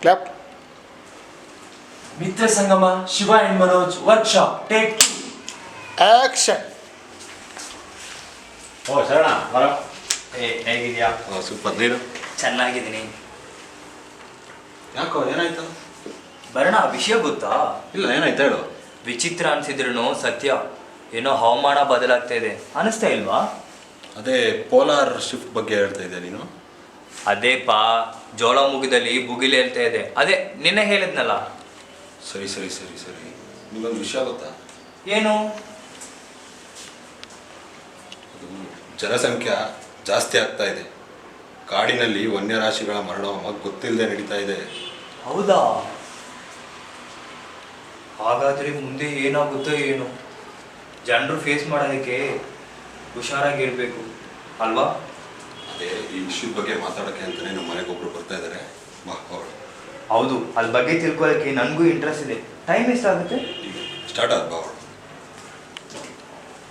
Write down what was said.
Clap. Mithrasangama, Shiva and Manoj workshop. Take 2. Action. ಓ ಶರಣ ಬರ. ಹೇಗಿದ್ಯಾ? ಸೂಪರ್. ನೀನು? ಚೆನ್ನಾಗಿದ್ದೀನಿ. ಯಾಕೋ ಏನಾಯ್ತು? ಬರೋಣ, ವಿಷಯ ಗೊತ್ತಾ? ಇಲ್ಲ, ಏನಾಯ್ತು ಹೇಳು. ವಿಚಿತ್ರ ಅನ್ಸಿದ್ರು ಸತ್ಯ. ಏನೋ ಹವಾಮಾನ ಬದಲಾಗ್ತಾ ಇದೆ ಅನಿಸ್ತಾ ಇಲ್ವಾ? ಅದೇ ಪೋಲಾರ್ ಶಿಫ್ಟ್ ಬಗ್ಗೆ ಹೇಳ್ತಾ ಇದ್ದೆ ನೀನು. ಅದೇ ಪಾ, ಜೋಳಮುಖದಲ್ಲಿ ಬುಗಿಲು ಹೇಳ್ತಾ ಇದೆ. ಅದೇ ನಿನ್ನೆ ಹೇಳಿದ್ನಲ್ಲ. ಸರಿ ಸರಿ ಸರಿ ಸರಿ. ನಿಮಗೊಂದು ವಿಷಯ ಗೊತ್ತಾ? ಏನು? ಅದು ಜನಸಂಖ್ಯೆ ಜಾಸ್ತಿ ಆಗ್ತಾ ಇದೆ. ಕಾಡಿನಲ್ಲಿ ವನ್ಯರಾಶಿಗಳ ಮರಣ ಗೊತ್ತಿಲ್ಲದೆ ನಡೀತಾ ಇದೆ. ಹೌದಾ? ಹಾಗಾದ್ರೆ ಮುಂದೆ ಏನಾಗುತ್ತೋ ಏನು? ಜನರು ಫೇಸ್ ಮಾಡೋದಕ್ಕೆ ಹುಷಾರಾಗಿರ್ಬೇಕು ಅಲ್ವಾ? ಅದೇ ಈ ವಿಷಯದ ಬಗ್ಗೆ ಮಾತಾಡೋಕ್ಕೆ ಅಂತಲೇ ನಮ್ಮ ಮನೆಗೆ ಒಬ್ರು ಬರ್ತಾ ಇದ್ದಾರೆ. ಬಾ ಅವಳು. ಹೌದು, ಅದ್ರ ಬಗ್ಗೆ ತಿಳ್ಕೊಳ್ಳೋಕ್ಕೆ ನನಗೂ ಇಂಟ್ರೆಸ್ಟ್ ಇದೆ. ಟೈಮ್ ಎಷ್ಟಾಗುತ್ತೆ? ಈಗ ಸ್ಟಾರ್ಟ್ ಆದ ಬಾ ಅವಳು.